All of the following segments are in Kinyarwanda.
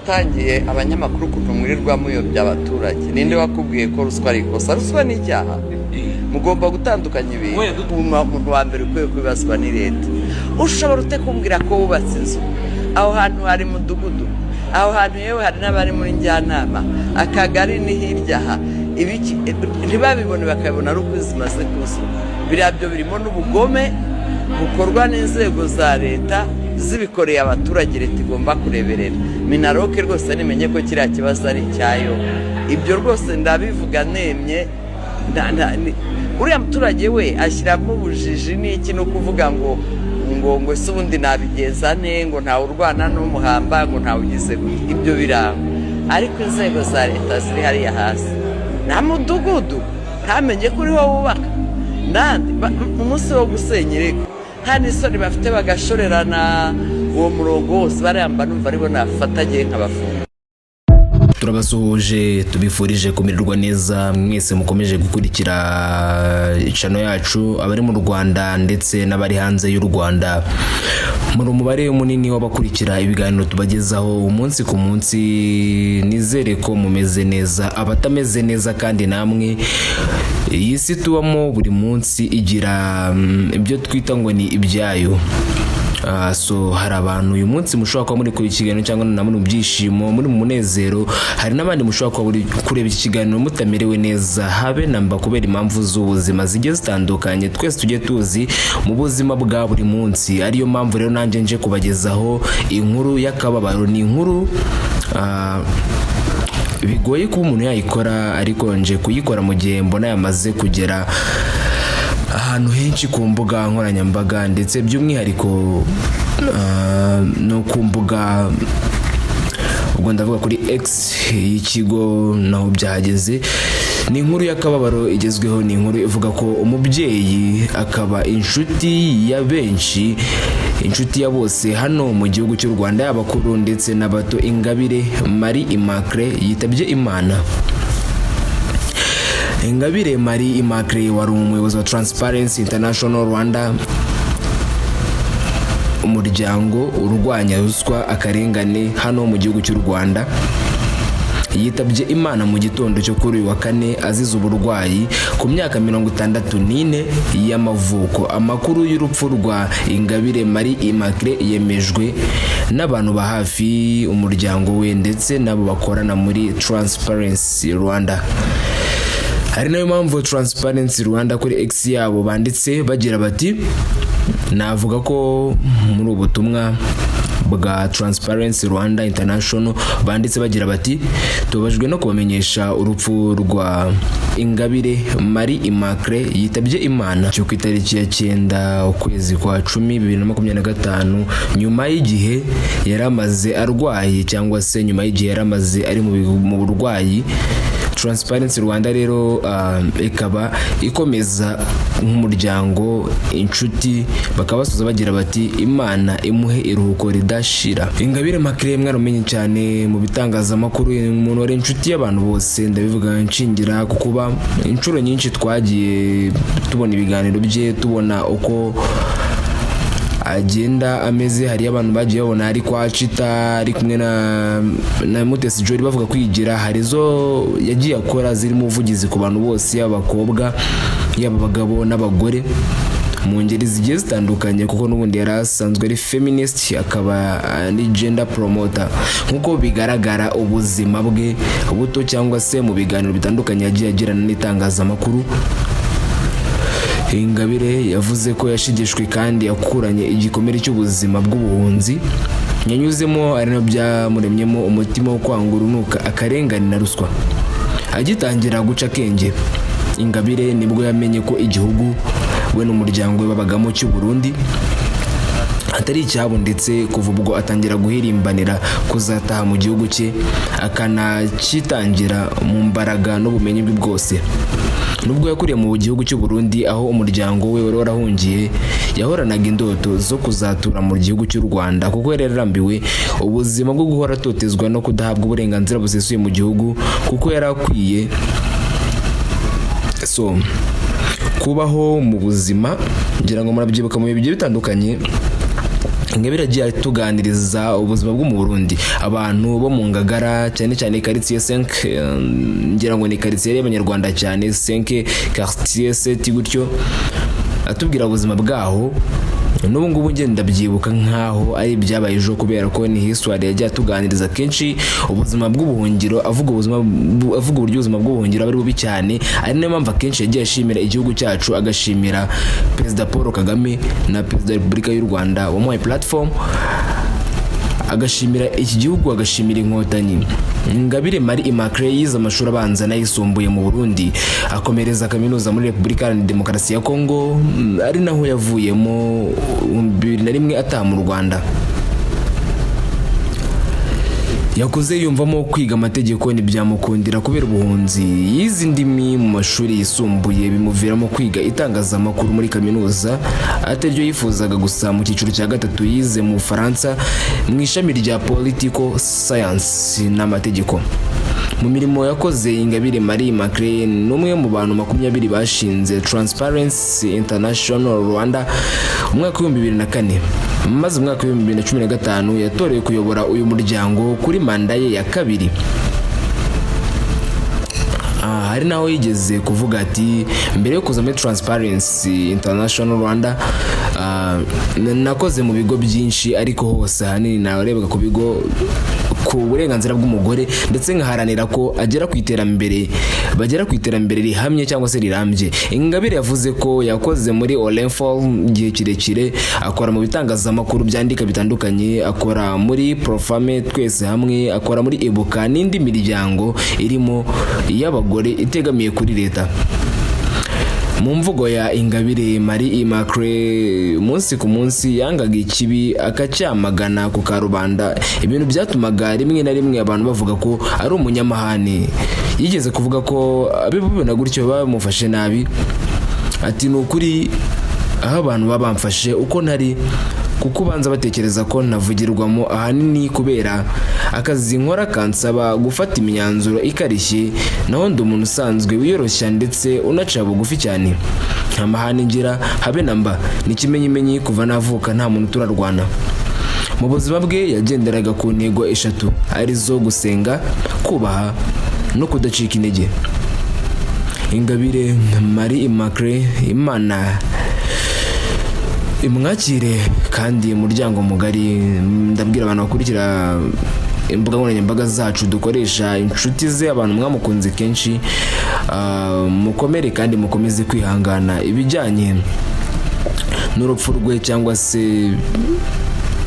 watangiye abanyamakuru kuntu mwirirwa muyobya abaturage ninde wakubwiye ko ruswa ari ikosa ruswa ni icyaha mugomba gutandukanya ibintu umuntu wa mbere ukwiye kwibazwa ni leta ushobora ute kumbwira ko wubatse inzu aho hantu hari mudugudu aho hantu yewe hari n'abari muri njyanama akagari ni hirya aha ibiki ntibabibone bakabona ari uko zimaze kuzura birabyo birimo n'ubugome bukorwa n'inzego za leta zibikoreye abaturage leta igomba kureberera Minaroke rwose nimenye ko kiriya kibazo ari icyayo ibyo rwose ndabivuga nemye uriya muturage we ashyiramo ubujiji n'iki no kuvuga ngo se ubundi nabigenza nte ngo ntawe urwana n'umuhamba ngo ntawe ugize ibyo biranga ariko inzego za leta ziri hariya hasi nta mudugudu ntamenye ko uriho wubaka nandi umunsi wo gusenyereka nta n'isoni bafite bagashorerana uwo murongo wose baramba numva aribo nafatanye nk'abafunga. Turabasuhuje tubifurije kumererwa neza mwese mukomeje gukurikira chano yacu abari mu Rwanda ndetse n'abari hanze y'u Rwanda. Muri umubare munini w'abakurikira ibiganiro tubagezaho umunsi ku munsi, nizere ko mumeze neza, abatameze neza kandi namwe iyi si tubamo buri munsi igira ibyo twita ngo ni ibyayo. So hari abantu uyu munsi mushobora kuba muri ikiganiro cyangwa na muri byishimo muri munezero, hari n'abandi mushobora kuba muri kureba iki kiganiro mutamerewe neza habe namba kubera impamvu z'ubuzima zigiye zitandukanye twese tujye tuzi mu buzima bwa buri munsi. Ariyo mpamvu rero nanjye nje kubagezaho inkuru y'akababaro, ni inkuru bigoye kuba umuntu yayikora, ariko nje kuyikora mu gihe mbona yamaze kugera ahantu henshi ku mbuga nkoranyambaga ndetse by'umwihariko no ku mbuga, ubwo ndavuga kuri X y'ikigo naho byahageze. Ni inkuru y'akababaro igezweho, ni inkuru ivuga ko umubyeyi akaba inshuti ya benshi, inshuti ya bose hano mu gihugu cy'u Rwanda, y'abakuru ndetse n'abato, Ingabire Marie Immaculée yitabye Imana. Ingabire Marie Immaculée wari umuyobozi wa Transparency International Rwanda, umuryango urwanya ruswa akarengane hano mu gihugu cy'u Rwanda. Yitabye Imana mu gitondo cyo kuri uyu wa kane azize uburwayi ku myaka 64 y'amavuko. Amakuru y'urupfu rwa Ingabire Marie Immaculée yemejwe n'abantu ba hafi, umuryango we ndetse n'abo bakorana muri Transparency Rwanda. Hari nayo mpamvu Transparency Rwanda kuri X yabo banditse bagira bati, navuga ko muri ubutumwa bwa Transparency Rwanda International banditse bagira bati, tubajwe no kubamenyesha urupfu rwa Ingabire Marie Immaculée yitabye Imana cyo ku itariki ya 9 ukwezi kwa 10 2025, nyuma y'igihe yaramaze arwaye cyangwa se nyuma y'igihe yaramaze ari mu burwayi. Transparency Rwanda rero ikaba ikomeza nk'umuryango, inshuti, bakabasoza bagira bati, Imana imuhe iruhuko ridashira. Ingabire Immaculée mwarumenye cyane mu bitangazamakuru, umuntu wari inshuti y'abantu bose, ndabivuga nshingira kukuba inshuro nyinshi twagiye tubona ibiganiro bye, tubona uko agenda ameze. Hari abantu bagiye babona ari kwa Chita ari kumwe na Mutesi Jolly bavuga kwigira, hari zo yagiye akora ziri mu buvugizi ku bantu bose, y'abakobwa y'abagabo n'abagore mu ngeri zigiye zitandukanye, kuko n'ubundi yari asanzwe ari feminist, akaba ni gender promoter. Nkuko bigaragara ubuzima bwe buto cyangwa se mu biganiro bitandukanye yagiye agirana n'itangazamakuru, Ingabire yavuze ko yashigishwe kandi yakuranye igikomere cy'ubuzima bw'ubuhunzi yanyuzemo, ari no byamuremyemo umutima wo kwanga urunuka akarengane na ruswa. Agitangira guca kenge, Ingabire nibwo yamenye ko igihugu we n'umuryango we babagamo cy'u Burundi atari icyabo, ndetse kuva ubwo atangira guhirimbanira kuzataha mu gihugu cye, akanakitangira mu mbaraga n'ubumenyi bwe bwose. Nubwo yakuriye mu gihugu cy'u Burundi aho umuryango we wari warahungiye, yahoranaga indoto zo kuzatura mu gihugu cy'u Rwanda, kuko yari yarambiwe ubuzima bwo guhora totezwa no kudahabwa uburenganzira busesuye mu gihugu, kuko yari akwiye kubaho mu buzima. Ngira ngo murabyibuka mu bigiye bitandukanye, Ingabire agiye atuganiriza ubuzima bwo mu Burundi, abantu bo mu Ngagara cyane cyane quartier 5, ngira ngo ni quartier y'abanyarwanda cyane 5 quartier 7 gutyo, atubwira ubuzima bwaho. N'ubu ngubu ngenda byibuka nkaho ari byabaye ejo, kubera ko ni history yagiye atuganiriza kenshi ubuzima bw'ubuhungiro, avuga uburyo ubuzima bw'ubuhungiro ari bubi cyane. Ari nayo mpamvu akenshi yagiye ashimira igihugu cyacu, agashimira Perezida Paul Kagame na Perezida wa Repubulika y'u Rwanda wamuhaye platform, agashimira iki gihugu, agashimira inkotanyi. Ingabire Marie Immaculée yize amashuri abanza n'ayisumbuye mu Burundi, akomereza kaminuza muri Repubulika Iharanira Demokarasi ya Kongo, ari naho yavuyemo 2001 ataha mu Rwanda. Yakuze yumvamo kwiga amategeko ntibyamukundira kubera ubuhunzi. Yize indimi mu mashuri yisumbuye, bimuviramo kwiga itangazamakuru muri kaminuza, ataryo yifuzaga gusa. Mu cyiciro cya gatatu yize mu Faransa mu ishami rya Political Science n'amategeko. Mu mirimo yakoze, Ingabire Marie Immaculée ni umwe mu bantu 20 bashinze Transparency International Rwanda umwaka wa 2004. Maze umwaka wa 2015 yatorewe kuyobora uyu muryango kuri manda ye ya kabiri. Hari naho yigeze kuvuga ati, mbere yo kuza muri Transparency International Rwanda nakoze mu bigo byinshi, ariko hose hanini narebaga ku bigo ku burenganzira bw'umugore, ndetse nkaharanira ko agera ku iterambere, bagera ku iterambere rihamye cyangwa se rirambye. Ingabire yavuze ko yakoze muri Olenfall igihe kirekire, akora mu bitangazamakuru byandika bitandukanye, akora muri Profame Twese Hamwe, akora muri Ibuka n'indi miryango irimo y'abagore itegamiye kuri leta. Mu mvugo ya Ingabire Marie Immaculée, umunsi ku munsi yangaga ikibi akacyamagana ku karubanda, ibintu byatumaga rimwe na rimwe abantu bavuga ko ari umunyamahane. Yigeze kuvuga ko abibona gutyo bamufashe nabi, ati ni ukuri aho abantu babamfashe uko ntari, kuko banza batekereza ko navugirwamo ahanini kubera akazi nkora kansaba gufata imyanzuro ikarishye, naho ndi umuntu usanzwe wiyoroshya ndetse unaca bugufi cyane. Nta mahane ngira habe namba, n'ikimenyimenyi kuva navuka nta muntu turarwana. Mu buzima bwe yagenderaga ku ntego 3 arizo gusenga, kubaha no kudacika intege. Ingabire Marie Immaculée, Imana imwakire kandi umuryango mugari. Ndabwira abantu bakurikira imbuga nkoranyambaga zacu dukoresha, inshuti ze, abantu mwamukunze kenshi, mukomere kandi mukomeze kwihangana. Ibijyanye n'urupfu rwe cyangwa se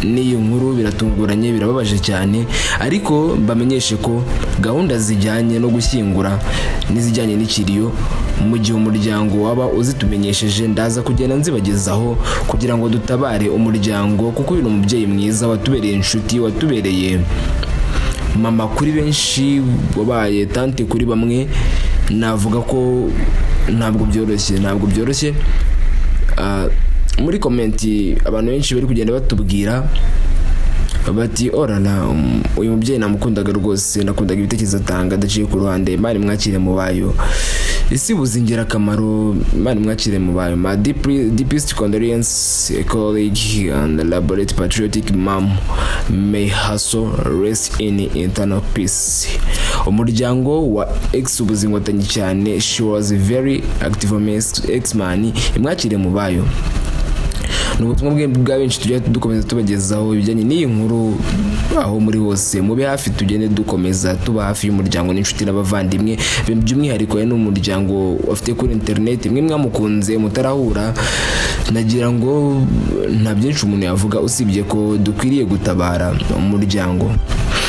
n'iyi nkuru biratunguranye, birababaje cyane, ariko mbamenyeshe ko gahunda zijyanye no gushyingura n'izijyanye n'ikiriyo, mu gihe umuryango waba uzitumenyesheje, ndaza kugenda nzibagezaho kugira ngo dutabare umuryango, kuko uyu umubyeyi mwiza watubereye inshuti, watubereye mama kuri benshi, wabaye tante kuri bamwe. Navuga ko ntabwo byoroshye. Muri komenti abantu benshi bari kugenda batubwira bati, orana uyu mubyeyi namukundaga rwose, nakundaga ibitekerezo atanga adaciye ku ruhande, Imana mwakire mu bayo, isi buzingira akamaro, Imana mwakire mu bayo. My deepest condolences, a colleague and a laboratory patriotic mom, may her soul rest in eternal peace. Umuryango wa ex ubuzingotanyi cyane, she was a very active ex-man, imwakire mu bayo. N'ubutumwa bwa benshi tujya dukomeza tubagezaho ibijyanye n'iyi nkuru, aho muri hose mube hafi, tugende dukomeza tuba hafi y'umuryango n'inshuti n'abavandimwe, by'umwihariko n'umuryango afite kuri internet, mwe mwamukunze mutarahura. Nagira ngo nta byinshi umuntu yavuga usibye ko dukwiriye gutabara umuryango,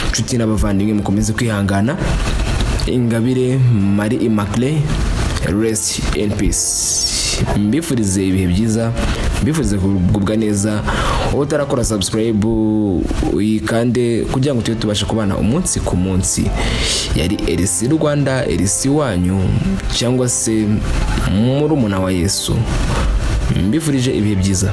inshuti n'abavandimwe, mukomeze kwihangana. Ingabire Marie Immaculée, rest in peace. Mbifurize ibihe byiza, mbifurize kugubwa neza. Wowe utarakora subscribe uyikande kugira ngo tubashe kubana umunsi ku munsi. Yari RC Rwanda, RC wanyu cyangwa se murumuna wa Yesu. Mbifurije ibihe byiza.